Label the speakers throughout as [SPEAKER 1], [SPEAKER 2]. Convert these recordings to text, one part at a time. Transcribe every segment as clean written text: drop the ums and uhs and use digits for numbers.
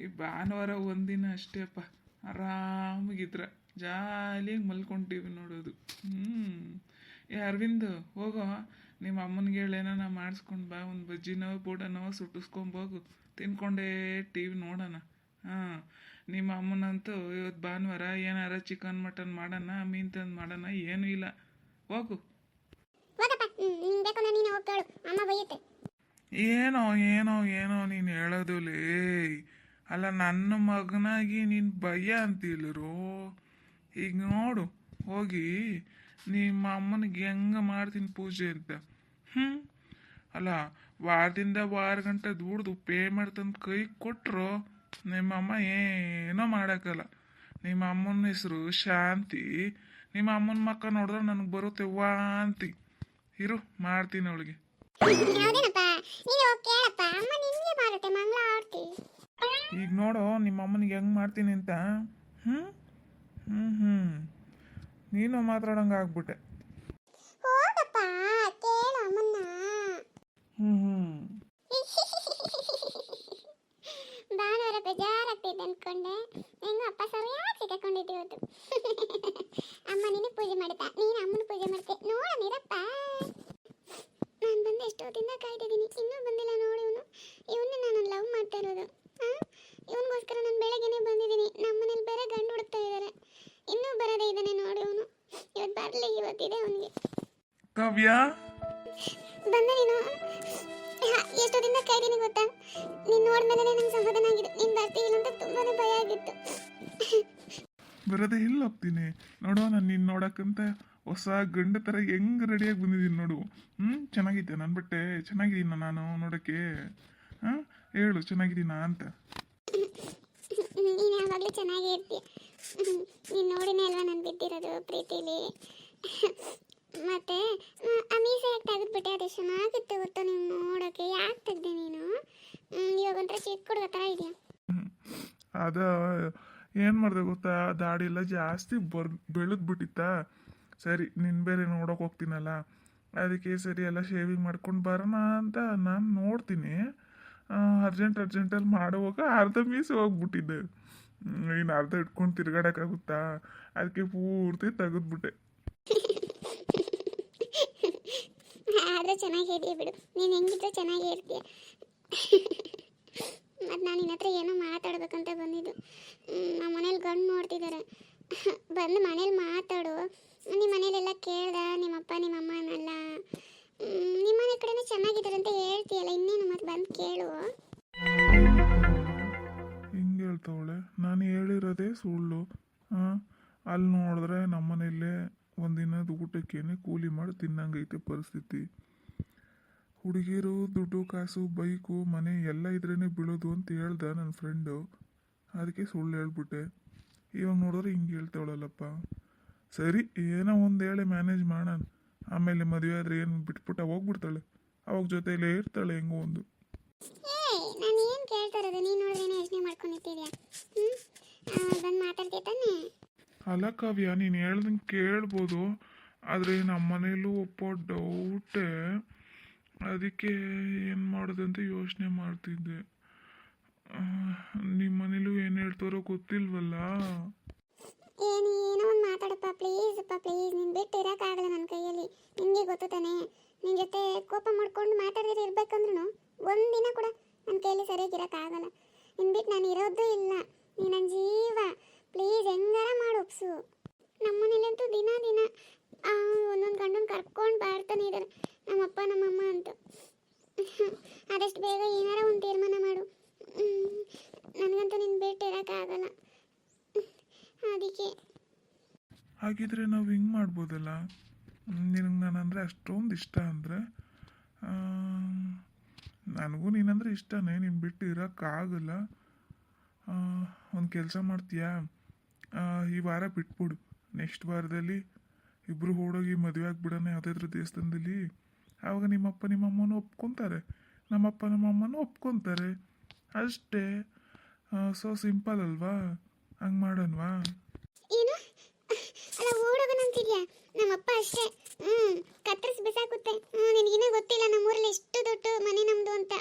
[SPEAKER 1] ಈ ಭಾನುವಾರ ಒಂದಿನ ಅಷ್ಟೇಪ್ಪ, ಆರಾಮಾಗಿದ್ರ ಜಾಲಿಯಾಗಿ ಮಲ್ಕೊಂಡು ನೋಡೋದು. ಏ ಅರವಿಂದ್, ಹೋಗೋ ನಿಮ್ಮ ಅಮ್ಮನಿಗೆ ಹೇಳೇನ ಮಾಡಿಸ್ಕೊಂಡು ಬಾ, ಒಂದು ಬಜ್ಜಿನೋ ಬೋಡನೋ ಸುಟ್ಟಿಸ್ಕೊಂಬೋಗು, ತಿನ್ಕೊಂಡೇ ಟಿ ವಿ ನೋಡೋಣ. ಹಾಂ, ನಿಮ್ಮ ಅಮ್ಮನಂತೂ ಇವತ್ತು ಭಾನುವಾರ ಏನಾರ ಚಿಕನ್ ಮಟನ್ ಮಾಡೋಣ, ಮೀನು ತಂದು ಮಾಡೋಣ, ಏನೂ ಇಲ್ಲ, ಹೋಗು. ಏನೋ ಏನೋ ಏನೋ ನೀನು ಹೇಳೋದು ಲೇ. ಅಲ್ಲ, ನನ್ನ ಮಗನಾಗಿ ನೀನು ಭಯ ಅಂತಿಲ್ಲರು. ಈಗ ನೋಡು, ಹೋಗಿ ನಿಮ್ಮ ಅಮ್ಮನಿಗೆ ಹೆಂಗೆ ಮಾಡ್ತೀನಿ ಪೂಜೆ ಅಂತ. ಅಲ್ಲ, ವಾರದಿಂದ ವಾರ ಗಂಟೆ ದುಡ್ದು ಪೇಮೆಂಟ್ ತಂದು ಕೈ ಕೊಟ್ಟರು ನಿಮ್ಮಮ್ಮ ಏನೋ ಮಾಡೋಕ್ಕಲ್ಲ. ನಿಮ್ಮ ಅಮ್ಮನ ಹೆಸರು ಶಾಂತಿ. ನಿಮ್ಮ ಅಮ್ಮನ ಮಕ್ಕ ನೋಡಿದ್ರೆ ನನಗೆ ಬರುತ್ತೆ ವಾಂತಿ. ಇರು, ಮಾಡ್ತೀನಿ ಅವಳಿಗೆ. ಈಗ ನೋಡು ನಿಮ್ಮ ಅಮ್ಮನಿಗೆ ಹೆಂಗೆ ಮಾಡ್ತೀನಿ ಅಂತ. ನೀನು ಮಾತಾಡಂಗೆ ಆಗ್ಬಿಟ್ಟೆ.
[SPEAKER 2] ಭಾನುವಾರ ಬೇಜಾರಾಗ್ತಿದ್ದೆ ಅನ್ಕೊಂಡೆ. ಹೆಂಗ ಅಪ್ಪ ಸರಿಯಾಗಿ ಸಿಕ್ಕಾಕೊಂಡಿದ್ದೆ ಇವತ್ತು. ಅಮ್ಮ ನೀನು ಪೂಜೆ ಮಾಡ್ತಾ, ನೀನು ಅಮ್ಮನ ಪೂಜೆ ಮಾಡ್ತೆ. ನೋಡನಿರಪ್ಪ, ನಾನು ಬಂದು ಎಷ್ಟೊತ್ತಿಂದ ಕಾಯ್ತಿದ್ದೀನಿ, ಇನ್ನೂ ಬಂದಿಲ್ಲ ನೋಡಿ ಇವನು. ಇವನ್ನ ನಾನು ಲವ್ ಮಾಡ್ತಾ ಇರೋದು. ಇವನಿಗೋಸ್ಕರ ನಾನು ಬೆಳಗ್ಗೆನೆ ಬಂದಿದ್ದೀನಿ. ನಮ್ಮನೇಲಿ ಬೇರೆ ಗಂಡು ಹುಡುಕ್ತಾ ಇದ್ದಾರೆ, ಇನ್ನೂ ಬರದೇ ಇದ್ದಾನೆ ನೋಡಿ ಇವನು. ಇವತ್ತು ಬರಲಿ, ಇವತ್ತಿದೆ ಅವನಿಗೆ.
[SPEAKER 1] ಕಾವ್ಯ
[SPEAKER 2] ಬಂದ ನೀನು. ಎಷ್ಟೊತ್ತಿಂದ ಕಾಯ್ದೀನಿ ಗೊತ್ತಾ? ನೀನು ನೋಡ್ಮೇಲೆ ನಂಗೆ ಸಮಾಧಾನ ಆಗಿದೆ. ನೀನು ಬರ್ತೀವಿಲ್ಲ ಅಂತ ತುಂಬಾನೇ ಭಯ ಆಗಿತ್ತು.
[SPEAKER 1] ಬರೋದೇ ಇಲ್ಲ ಹೋಗ್ತೀನಿ ನೋಡು. ನಾನು ನಿನ್ನ ನೋಡಕ್ಕಂತ ಹೊಸ ಗಂಡ ಥರ ಹೆಂಗೆ ರೆಡಿಯಾಗಿ ಬಂದಿದ್ದೀನಿ ನೋಡು. ಚೆನ್ನಾಗಿದ್ದೆ ನನ್ನ ಬಟ್ಟೆ? ಚೆನ್ನಾಗಿದ್ದೀನ ನಾನು ನೋಡೋಕ್ಕೆ? ಹೇಳು, ಚೆನ್ನಾಗಿದ್ದೀನಾ ಅಂತ.
[SPEAKER 2] ನೀನು ಯಾವಾಗಲೂ ಚೆನ್ನಾಗೇ ಇರ್ತೀಯ. ನೀನು ನೋಡಿನೇ ಅಲ್ವಾ ನಾನು ಬಿದ್ದಿರೋದು ಪ್ರೀತಿಲಿ. ಮತ್ತೆ ಆ ಮೀಸೆ ಯಾಕೆ ತೆಗೆದ್ಬಿಟ್ಟೆ? ಅದು ಚೆನ್ನಾಗಿತ್ತು ಗೊತ್ತಾ ನೀವು ನೋಡೋಕ್ಕೆ. ಯಾಕೆ ತೆಗ್ದೆ ನೀನು? ಇವಾಗ ಒಂಥರ ಚಿಕ್ಕ ಹುಡುಗ ಥರ ಇದೆಯಾ.
[SPEAKER 1] ಅದ ಏನು ಮಾಡಿದೆ ಗೊತ್ತಾ, ದಾಡಿ ಎಲ್ಲ ಜಾಸ್ತಿ ಬೆಳೆದ್ಬಿಟ್ಟಿತ್ತಾ. ಸರಿ, ನಿನ್ನ ಬೇರೆ ನೋಡೋಕೆ ಹೋಗ್ತೀನಲ್ಲ, ಅದಕ್ಕೆ ಸರಿ ಎಲ್ಲ ಶೇವಿಂಗ್ ಮಾಡ್ಕೊಂಡು ಬರೋಣ ಅಂತ ನಾನು ನೋಡ್ತೀನಿ. ಅರ್ಜೆಂಟಲ್ಲಿ ಮಾಡುವಾಗ ಅರ್ಧ ಮೀಸೆ ಹೋಗ್ಬಿಟ್ಟಿದ್ದೆ. ಇನ್ನು ಅರ್ಧ ಇಟ್ಕೊಂಡು ತಿರ್ಗಾಡೋಕ್ಕಾಗುತ್ತಾ? ಅದಕ್ಕೆ ಪೂರ್ತಿ ತೆಗೆದ್ಬಿಟ್ಟೆ.
[SPEAKER 2] ಆದರೂ ಚೆನ್ನಾಗೇ ಇದೆಯಾ ಬಿಡು. ನೀನು ಹೆಂಗಿದ್ರು ಚೆನ್ನಾಗೇ ಇರ್ತೀಯ. ಮತ್ತು ನಾನು ನಿನ್ನ ಹತ್ರ ಏನೋ ಮಾತಾಡ್ಬೇಕಂತ ಬಂದಿದ್ದು. ನಮ್ಮ ಮನೇಲಿ ಗಂಡು ನೋಡ್ತಿದ್ದಾರೆ. ಬಂದು ಮನೇಲಿ ಮಾತಾಡು. ನಿಮ್ಮ ಮನೇಲೆಲ್ಲ ಕೇಳ್ದ ನಿಮ್ಮಪ್ಪ ನಿಮ್ಮಮ್ಮನೆಲ್ಲ. ನಿಮ್ಮ ಮನೆ ಕಡೆನೇ ಚೆನ್ನಾಗಿದ್ದಾರೆ ಅಂತ ಹೇಳ್ತೀಯಲ್ಲ, ಇನ್ನೇನು ಮತ್ತೆ ಬಂದು ಕೇಳು.
[SPEAKER 1] ಹಿಂಗೆ ಹೇಳ್ತಾವಳೆ. ನಾನು ಹೇಳಿರೋದೇ ಸುಳ್ಳು. ಅಲ್ಲಿ ನೋಡಿದ್ರೆ ನಮ್ಮನೇಲೇ ಒಂದಿನದ ಊಟಕ್ಕೇನೆ ಕೂಲಿ ಮಾಡಿ ತಿನ್ನಂಗೈತೆ ಪರಿಸ್ಥಿತಿ. ಹುಡುಗಿರು ದುಡ್ಡು ಕಾಸು ಬೈಕು ಮನೆ ಎಲ್ಲ ಇದ್ರೇ ಬೀಳೋದು ಅಂತ ಹೇಳ್ದ ನನ್ನ ಫ್ರೆಂಡು. ಅದಕ್ಕೆ ಸುಳ್ಳು ಹೇಳ್ಬಿಟ್ಟೆ. ಇವಾಗ ನೋಡಿದ್ರೆ ಹಿಂಗೆ ಹೇಳ್ತಾವಳಲ್ಲಪ್ಪ. ಸರಿ, ಏನೋ ಒಂದು ಹೇಳಿ ಮ್ಯಾನೇಜ್ ಮಾಡೋಣ. ಆಮೇಲೆ ಮದುವೆ ಆದರೆ ಏನು ಬಿಟ್ಬಿಟ್ಟ ಹೋಗ್ಬಿಡ್ತಾಳೆ. ಅವಾಗ ಜೊತೆಯಲ್ಲೇ ಇರ್ತಾಳೆ ಹೆಂಗೋ ಒಂದು.
[SPEAKER 2] ನಾನು ಏನು ಕೇಳ್ತಾ ಇರೋದು, ನೀನು ನೋಡ್ರೇನೆ ಯೋಚನೆ ಮಾಡ್ಕೊಂಡಿರ್ತೀಯಾ? ಬಂದು ಮಾತಾಡ್ತೀಯ ತಾನೆ?
[SPEAKER 1] ಅಲ್ಲ ಕಾವ್ಯ, ನೀನು ಹೇಳ್ದಂಗೆ ಕೇಳ್ಬೋದು, ಆದರೆ ನಮ್ಮ ಮನೇಲೂ ಒಪ್ಪೋ ಡೌಟೇ. ಅದಕ್ಕೆ ಏನು ಮಾಡೋದಂತ ಯೋಚನೆ ಮಾಡ್ತಿದ್ದೆ. ನಿಮ್ಮ ಮನೇಲೂ ಏನು ಹೇಳ್ತಾರೋ ಗೊತ್ತಿಲ್ವಲ್ಲ.
[SPEAKER 2] ಏನೋ ಒಂದು ಮಾತಾಡಪ್ಪ ಪ್ಲೀಸಪ್ಪ, ಪ್ಲೀಸ್. ನೀನು ಬಿಟ್ಟು ಇರೋಕ್ಕಾಗಲ್ಲ ನನ್ನ ಕೈಯಲ್ಲಿ. ನಿನಗೆ ಗೊತ್ತು ತಾನೆ, ನಿನ್ನ ಜೊತೆ ಕೋಪ ಮಾಡ್ಕೊಂಡು ಮಾತಾಡಿದ್ರೆ ಇರ್ಬೇಕಂದ್ರೂ ಒಂದಿನ ಕೂಡ ನನ್ನ ಕೈಯಲ್ಲಿ ಸರಿಯಾಗಿ ಇರೋಕ್ಕಾಗಲ್ಲ. ನಿನ್ನ ಬಿಟ್ಟು ನಾನು ಇರೋದು ಇಲ್ಲ. ನೀ ನನ್ನ ಜೀವ. ಪ್ಲೀಸ್ ಹೆಂಗಾರ ಮಾಡಿ ಒಪ್ಸು. ನಮ್ಮನೇಲಂತೂ ದಿನ ಒಂದೊಂದು ಗಂಡನ ಕರ್ಕೊಂಡು ಬರ್ತಾನೆ ಇದ್ದಾರೆ, ನಮ್ಮಪ್ಪ ನಮ್ಮಮ್ಮ ಅಂತ. ಆದಷ್ಟು ಬೇಗ ಏನಾರ ಒಂದು ತೀರ್ಮಾನ ಮಾಡು. ನನಗಂತೂ ನಿನ್ನ ಬಿಟ್ಟು ಇರೋಕ್ಕಾಗಲ್ಲ. ಅದಕ್ಕೆ
[SPEAKER 1] ಹಾಗಿದ್ರೆ ನಾವು ಹಿಂಗೆ ಮಾಡ್ಬೋದಲ್ಲ. ನಿನಗೆ ನಾನಂದರೆ ಅಷ್ಟೊಂದು ಇಷ್ಟ ಅಂದರೆ, ನನಗೂ ನೀನಂದರೆ ಇಷ್ಟನೇ. ನೀನು ಬಿಟ್ಟು ಇರೋಕ್ಕಾಗಲ್ಲ. ಒಂದು ಕೆಲಸ ಮಾಡ್ತೀಯಾ? ಈ ವಾರ ಬಿಟ್ಬಿಡು. ನೆಕ್ಸ್ಟ್ ವಾರದಲ್ಲಿ ಇಬ್ಬರು ಓಡೋಗಿ ಮದುವೆ ಆಗಿಬಿಡೋಣ ಯಾವುದಾದ್ರೂ ದೇವಸ್ಥಾನದಲ್ಲಿ. ಆವಾಗ ನಿಮ್ಮಪ್ಪ ನಿಮ್ಮಮ್ಮನೂ ಒಪ್ಕೊತಾರೆ, ನಮ್ಮಪ್ಪ ನಮ್ಮಮ್ಮನೂ ಒಪ್ಕೊತಾರೆ. ಅಷ್ಟೇ. ಸೊ ಸಿಂಪಲ್ ಅಲ್ವಾ? ಹಂಗೆ ಮಾಡೋಣವಾ?
[SPEAKER 2] ಏನು ಅಲ್ಲ ಓಡೋಗೋಣ ಅಂತಿದ್ಯಾ? ನಮ್ಮಪ್ಪ ಅಷ್ಟೇ ಕತ್ತರಿಸಿ ಬಿಸಾಕುತ್ತೆ. ನಿನಗಿನ್ನೂ ಗೊತ್ತಿಲ್ಲ ನಮ್ಮೂರಲ್ಲಿ ಎಷ್ಟು ದೊಡ್ಡ ಮನೆ ನಮ್ಮದು ಅಂತ.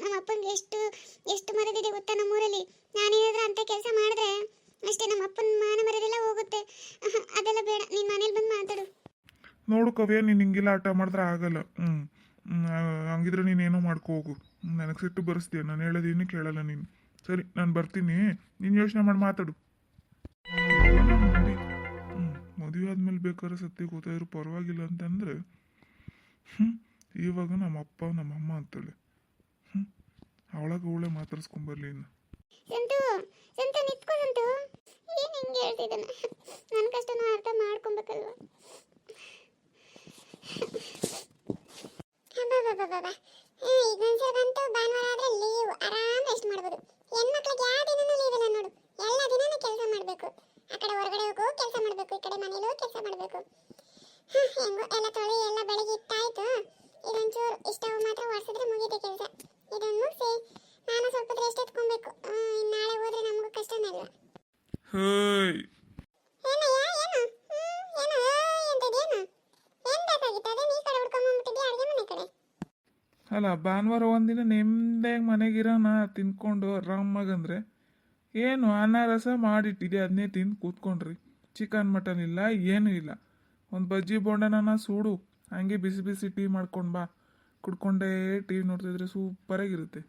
[SPEAKER 2] ನಮ್ಮ ಅಪ್ಪನಿಗೆ ಎಷ್ಟು ಎಷ್ಟು ಮರದಿದೆ ಗೊತ್ತಾ ನಮ್ಮೂರಲ್ಲಿ. ನಾನೇನಾದ್ರೂ ಅಂತ ಕೆಲಸ ಮಾಡಿದ್ರೆ ಅಷ್ಟೇ ನಮ್ಮ ಅಪ್ಪನ ಮಾನ ಮರ್ಯಾದೆಲ್ಲ ಹೋಗುತ್ತೆ. ಅದೆಲ್ಲ ಬೇಡ, ನೀನು ಮನೇಲಿ ಬಂದು ಮಾತಾಡು.
[SPEAKER 1] ನೋಡು ಕವ್ಯ, ನೀನು ಹಿಂಗೆಲ್ಲ ಆಟ ಮಾಡಿದ್ರೆ ಆಗಲ್ಲ. ಹಂಗಿದ್ರೆ ನೀನೇನೋ ಮಾಡ್ಕೊ ಹೋಗು. ನನಗೆ ಸಿಟ್ಟು ಬರೆಸ್ತೀಯ, ನಾನು ಹೇಳೋದೇನು ಕೇಳಲ್ಲ ನೀನು. ಸರಿ, ನಾನು ಬರ್ತೀನಿ, ನೀನು ಯೋಚನೆ ಮಾಡಿ ಮಾತಾಡು. ಮದುವೆ ಆದ್ಮೇಲೆ ಬೇಕಾದ್ರೆ ಸತ್ಯ ಗೊತ್ತಾದ್ರು ಪರವಾಗಿಲ್ಲ ಅಂತಂದ್ರೆ ಇವಾಗ ನಮ್ಮ ಅಪ್ಪ ನಮ್ಮ ಅಮ್ಮ ಅಂತೇಳಿ ಅವಳಾಗ ಅವಳೇ ಮಾತಾಡ್ಸ್ಕೊಂಬರ್ಲಿ ಇನ್ನು.
[SPEAKER 2] ಸಂತು ಸಂತು ನಿತ್ಕೋ ಸಂತು. ಏನು ಹಿಂಗೆ ಹೇಳ್ತಿದ್ದಾನೆ? ನನ್ನ ಕಷ್ಟನ ಅರ್ಥ ಮಾಡ್ಕೊಬೇಕಲ್ವ? ಇದೊಂದ್ಸಲಂತೂ ಭಾನುವಾರ ಆದ್ರೆ ಲೀವ್, ಆರಾಮ್ ರೆಸ್ಟ್ ಮಾಡ್ಬೋದು. ಹೆಣ್ಮಕ್ಳಿಗೆ ಯಾವ ದಿನನೂ ಲೀವ್ ಇಲ್ಲ ನೋಡು, ಎಲ್ಲ ದಿನನೂ ಕೆಲಸ ಮಾಡಬೇಕು. ಆ ಕಡೆ ಹೊರಗಡೆ ಹೋಗೋ ಕೆಲಸ ಮಾಡಬೇಕು, ಈ ಕಡೆ ಮನೇಲೂ ಕೆಲಸ ಮಾಡಬೇಕು. ಹೆಂಗೋ ಎಲ್ಲ ತೊಳಿ ಎಲ್ಲ ಬೆಳಗ್ಗೆ ಇಟ್ಟಾಯ್ತು. ಇದೊಂಚೂರು ಇಷ್ಟವು ಮಾತ್ರ ಒರೆಸಿದ್ರೆ ಮುಗೀತೆ ಕೆಲಸ. ಇದನ್ನು ಮುಗಿಸಿ ನಾನು ಸ್ವಲ್ಪ ರೆಸ್ಟ್ ಎತ್ಕೊಬೇಕು. ನಾಳೆ ಹೋದ್ರೆ ನಮಗೂ ಕಷ್ಟನೇ ಅಲ್ವಾ?
[SPEAKER 1] ಹೇಯ್,
[SPEAKER 2] ಏನಯ್ಯ ಏನು ಏನು ಎಂತದೇನು ಏನು ಬೇಕಾಗಿತ್ತು? ಅದೇ ನೀ ಕಡೆ ಹುಡ್ಕೊಂಬಂದ್ಬಿಟ್ಟಿದ್ಯಾ ಅಡುಗೆ ಮನೆ ಕಡೆ.
[SPEAKER 1] ಅಲ್ಲ ಭಾನುವಾರ ಒಂದಿನ ನೆಮ್ಮದಿಯಾಗಿ ಮನೆಗಿರೋಣ ತಿನ್ಕೊಂಡು ಆರಾಮಾಗಂದ್ರೆ ಏನು ಅನ್ನ ರಸ ಮಾಡಿಟ್ಟಿದೆ, ಅದನ್ನೇ ತಿಂದು ಕೂತ್ಕೊಂಡ್ರಿ. ಚಿಕನ್ ಮಟನ್ ಇಲ್ಲ, ಏನೂ ಇಲ್ಲ. ಒಂದು ಬಜ್ಜಿ ಬೋಂಡನ ಸೂಡು, ಹಂಗೆ ಬಿಸಿ ಬಿಸಿ ಟೀ ಮಾಡ್ಕೊಂಡು ಬಾ, ಕುಡ್ಕೊಂಡೇ ಟಿ ವಿ ನೋಡ್ತಿದ್ರೆ ಸೂಪರಾಗಿರುತ್ತೆ.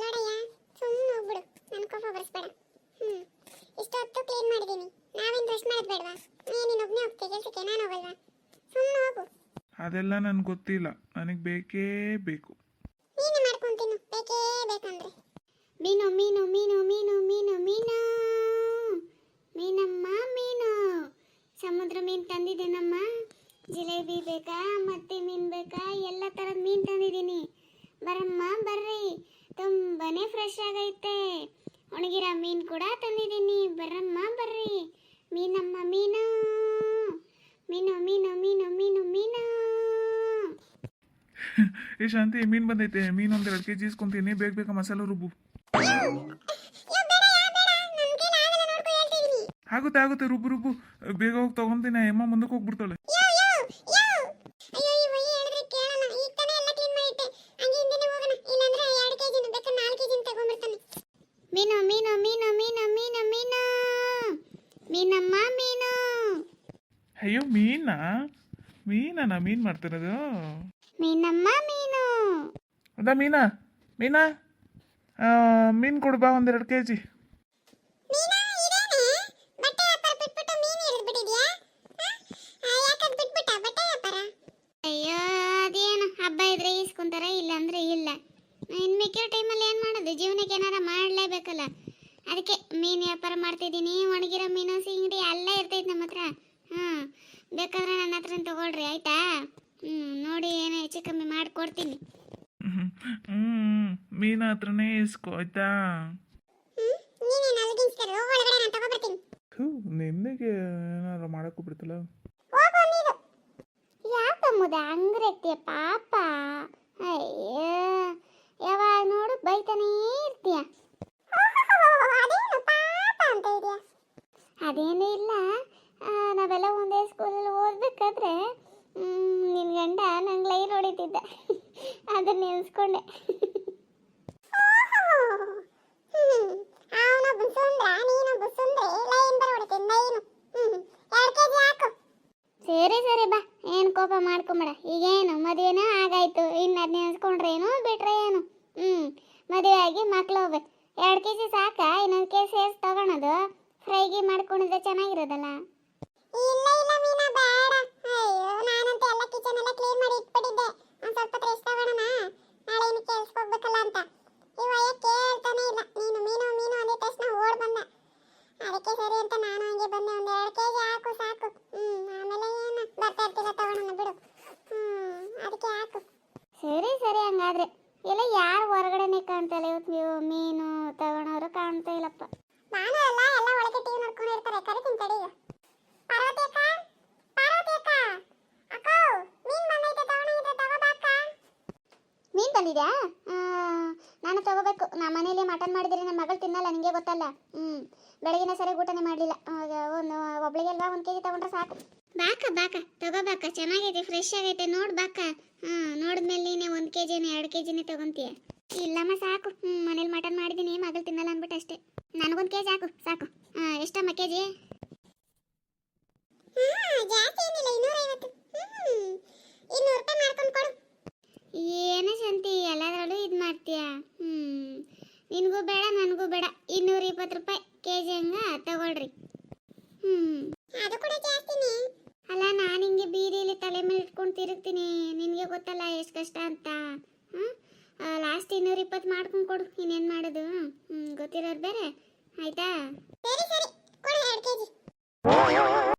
[SPEAKER 2] ನೋಡಯ್ಯ, ಸುಮ್ಮನೆ ಹೋಗ್ಬಿಡು, ನನ್ನ ಕೋಪ ಬರ್ಸ್ಬೇಡ. ಇಷ್ಟೊತ್ತು ಕ್ಲೀನ್ ಮಾಡಿದ್ದೀನಿ, ನಾವೇನು ಬ್ರಷ್ ಮಾಡೋದು ಬೇಡವಾ? ನೀನೊಬ್ಬನೇ ಹೋಗ್ತೀಯ ಕೆಲಸಕ್ಕೆ, ನಾನು ಹೋಗಲ್ವಾ? ಸುಮ್ಮನೆ ಹೋಗು.
[SPEAKER 1] ಅದೆಲ್ಲ ನನಗೆ ಗೊತ್ತಿಲ್ಲ, ನನಗೆ ಬೇಕೇ ಬೇಕು.
[SPEAKER 2] ನೀನೇ ಮಾಡ್ಕೊಂತೀನಿ, ಬೇಕೇ ಬೇಕಂದ್ರೆ. ಮೀನು ಮೀನು ಮೀನು ಮೀನು ಮೀನು ಮೀನು ಮೀನಮ್ಮ ಮೀನು. ಸಮುದ್ರ ಮೀನು ತಂದಿದ್ದೀನಮ್ಮ. ಜಿಲೇಬಿ ಬೇಕಾ, ಮತ್ತೆ ಮೀನು ಬೇಕಾ, ಎಲ್ಲ ಥರದ ಮೀನು ತಂದಿದ್ದೀನಿ. ಬರಮ್ಮ ಬರ್ರಿ, ತುಂಬಾನೇ ಫ್ರೆಶ್ ಆಗೈತೆ. ಒಣಗಿರೋ ಮೀನು ಕೂಡ ತಂದಿದ್ದೀನಿ, ಬರಮ್ಮ ಬರ್ರಿ. ಮೀನಮ್ಮ ಮೀನು ಮೀನು ಮೀನು ಮೀನು ಮೀನು ಮೀನು.
[SPEAKER 1] ಏ ಶಾಂತಿ, ಮೀನು ಬಂದೈತೆ, ಮೀನು ಒಂದು 2 kg ಇಸ್ಕೊಂತೀನಿ, ಬೇಗ ಮಸಾಲೆ ರುಬ್ಬು. ಆಗುತ್ತೆ ಆಗುತ್ತೆ, ರುಬ್ಬು ರುಬ್ಬು, ಬೇಗ ಹೋಗಿ ತಗೊಂತೀನಿ. ಅಮ್ಮ ಮುಂದಕ್ಕೆ ಹೋಗ್ಬಿಡ್ತಾಳೆ.
[SPEAKER 2] ಮೀನು ಮೀನು ಮೀನು ಮೀನು ಮೀನು ಮೀನು ಮೀನಮ್ಮ ಮೀನು.
[SPEAKER 1] ಅಯ್ಯೋ, ಮೀನಾ ಮೀನು ಮಾಡ್ತಿರೋದು?
[SPEAKER 2] ಮೀನಮ್ಮ ಮೀನು.
[SPEAKER 1] ಹೌದಾ? ಮೀನಾ ಮೀನು ಕೊಡು ಬಾ, 1-2 kg.
[SPEAKER 2] ಅಯ್ಯೋ, ಅದೇನು ಹಬ್ಬ ಇದ್ರೆ ಈಸ್ಕೊಂತಾರ, ಇಲ್ಲ ಅಂದ್ರೆ ಇಲ್ಲ. ಇನ್ನು ಮಿಕ್ಕಿರೋ ಟೈಮಲ್ಲಿ ಏನು ಮಾಡೋದು? ಜೀವನಕ್ಕೆ ಏನಾರ ಮಾಡಲೇಬೇಕಲ್ಲ. ಅದಕ್ಕೆ ಮೀನು ವ್ಯಾಪಾರ ಮಾಡ್ತಿದ್ದೀನಿ. ಒಣಗಿರೋ ಮೀನು, ಸಿಂಗಡಿ ಎಲ್ಲ ಇರ್ತೈತೆ ನಮ್ಮ ಹತ್ರ. ಬೇಕಾದ್ರೆ ನನ್ನ ಹತ್ರ ತಗೊಳ್ರಿ, ಆಯ್ತಾ? ನೋಡಿ ಏನೋ ಹೆಚ್ಚು ಕಮ್ಮಿ ಮಾಡಿಕೊಡ್ತೀನಿ.
[SPEAKER 1] ಮೀನ ಹತ್ರನೇ ಇಸ್ಕೋ, ಆಯ್ತಾ? ನಿನ್ನೆಗೆ ಏನಾರು ಮಾಡಕ್ಕೂ ಬಿಡ್ತಲ್ಲ.
[SPEAKER 2] ಯಾಕಮ್ಮದ ಹಂಗ್ರೈತಿಯ ಪಾಪ? ಅಯ್ಯೋ, ಯಾವಾಗ ನೋಡು ಬೈತಾನೇ ಇರ್ತೀಯ. ಅದೇನು ಇಲ್ಲ, ನಾವೆಲ್ಲ ಒಂದೇ ಸ್ಕೂಲಲ್ಲಿ ಓದ್ಬೇಕಾದ್ರೆ ನಿನ್ನ ಗಂಡ ನಂಗೆ ಲೈನ್ ಹೊಡಿತಿದ್ದ, ಅದನ್ನ ನೆನೆಸ್ಕೊಂಡೆ. ಸರಿ ಸರಿ ಬಾ, ಏನು ಕೋಪ ಮಾಡ್ಕೊಂಬೇಡ. ಈಗೇನು ಮದುವೆನೂ ಆಗಾಯ್ತು, ಇನ್ನು ಅದು ನೆನೆಸ್ಕೊಂಡ್ರೆ ಏನು ಬಿಟ್ರೆ ಏನು? ಮದುವೆ ಆಗಿ ಮಕ್ಳು ಹೋಗ್ಬೇಕು. 2 kg ಸಾಕಾ? ಇನ್ನೊಂದು kg ಸೇರಿಸಿ ತಗೊಳೋದು, ಫ್ರೈಗೆ ಮಾಡ್ಕೊಂಡಿದ್ರೆ ಚೆನ್ನಾಗಿರೋದಲ್ಲ. ಇಲ್ಲ ಇಲ್ಲ ಮೀನಾ, ಬೇಡ. ಅಯ್ಯೋ, ನಾನಂತೂ ಎಲ್ಲ ಕಿಚನ್ ಎಲ್ಲ ಕ್ಲೀನ್ ಮಾಡಿ ಇಟ್ಬಿಟ್ಟಿದ್ದೆ. ಒಂದು ಸ್ವಲ್ಪ ರೆಸ್ಟ್ ತಗೊಳ್ಳೋಣ, ನಾಳೆ ಇನ್ನು ಕೆಲ್ಸಕ್ಕೆ ಹೋಗ್ಬೇಕಲ್ಲ ಅಂತ. ಇವಯ್ಯ ಕೇಳ್ತಾನೆ ಇಲ್ಲ. ನೀನು ಮೀನು ಮೀನು ಅಂದಿದ ತಕ್ಷಣ ಓಡ್ ಬಂದ. ಅದಕ್ಕೆ ಸರಿ ಅಂತ ನಾನು ಹಂಗೆ ಬಂದೆ. ಒಂದು 2 kg ಹಾಕು ಸಾಕು. ಆಮೇಲೆ ಏನು ಬರ್ತಾ ಇರ್ತಿಲ್ಲ, ತಗೊಳ್ಳೋಣ ಬಿಡು. ಅದಕ್ಕೆ ಹಾಕು. ಸರಿ ಸರಿ, ಹಂಗಾದ್ರೆ. ಇಲ್ಲ, ಯಾರು ಹೊರಗಡೆನೆ ಕಾಣ್ತಲ್ಲ ಇವತ್ತು. ಮೀನು ತಗೊಳೋರು ಕಾಣ್ತಾ ಇಲ್ಲಪ್ಪ. ನಾನು ಎಲ್ಲ ಒಳಗೆ ಟಿವಿ ನೋಡ್ಕೊಂಡಿರ್ತಾರೆ. ಕರಿತೀನಿ ತಡಿ. ಪಾರ್ವತಿ ಅಕ್ಕ, ಅಕ್ಕ, ಮೀನು ಬಂದೈತೆ, ತಗೊಳಿದ್ರೆ ತಗೋಬಾಕ. ಮೀನು ಬಂದಿದ್ಯಾ? ನಾನು ತಗೋಬೇಕು. ನಮ್ಮ ಮನೇಲಿ ಮಟನ್ ಮಾಡಿದ್ರೆ ನನ್ನ ಮಗಳು ತಿನ್ನಲ್ಲ, ನಿಮಗೆ ಗೊತ್ತಲ್ಲ. ಬೆಳಗಿನ ಸರಿ ಊಟನೇ ಮಾಡಲಿಲ್ಲ. ಒಬ್ಳಿಗೆಲ್ಲ 1 kg ತಗೊಂಡ್ರೆ ಸಾಕು. ಬಾಕ ತಗೋಬಾಕ, ಚೆನ್ನಾಗೈತೆ, ಫ್ರೆಶ್ ಆಗೈತೆ, ನೋಡು ಬಾಕ. ನೋಡಿದ್ಮೇಲೆ ನೀನೆ 1 ಕೆ ಜಿನ 2 ಕೆ ಜಿನೇ ತಗೊಂತೀಯ? ಇಲ್ಲಮ್ಮ ಸಾಕು. ಮನೇಲಿ ಮಟನ್ ಮಾಡಿದ್ದೀನಿ, ಮಗಳು ತಿನ್ನಲ್ಲ ಅಂದ್ಬಿಟ್ಟು ಅಷ್ಟೇ. ನನಗೊಂದು ಕೆ ಜಿ ಹಾಕು ಸಾಕು. ಎಷ್ಟಮ್ಮ ಕೆ ಜಿ? ಜಾಸ್ತಿ ಏನಿಲ್ಲ, 250. 200 ರೂಪಾಯಿ ಮಾಡ್ಕೊಂಡು ಕೊಡು. ಏನೇ ಶಾಂತಿ ಎಲ್ಲದರಲ್ಲೂ ಇದು ಮಾಡ್ತೀಯ? ನಿನಗೂ ಬೇಡ ನನಗೂ ಬೇಡ. 220 ರೂಪಾಯಿ ಕೆ ಜಿ ಹಂಗ ತಗೊಳ್ರಿ. ಅದು ಕೂಡ ಜಾಸ್ತಿನೇ ಅಲ್ಲ. ನಾನು ಹಿಂಗೆ ಬೀದಿಯಲ್ಲಿ ತಲೆ ಮೇಲೆ ಇಟ್ಕೊಂಡು ತಿರುಗ್ತೀನಿ, ನಿನಗೆ ಗೊತ್ತಲ್ಲ ಎಷ್ಟು ಕಷ್ಟ ಅಂತ. ಲಾಸ್ಟ್ 220 ಮಾಡ್ಕೊಂಡು ಕೊಡು. ಇನ್ನೇನು ಮಾಡೋದು? ಗೊತ್ತಿರೋರು ಬೇರೆ. ಆಯ್ತಾ? ಸರಿ ಸರಿ, ಕೊಡು 2 ಕೆ ಜಿ.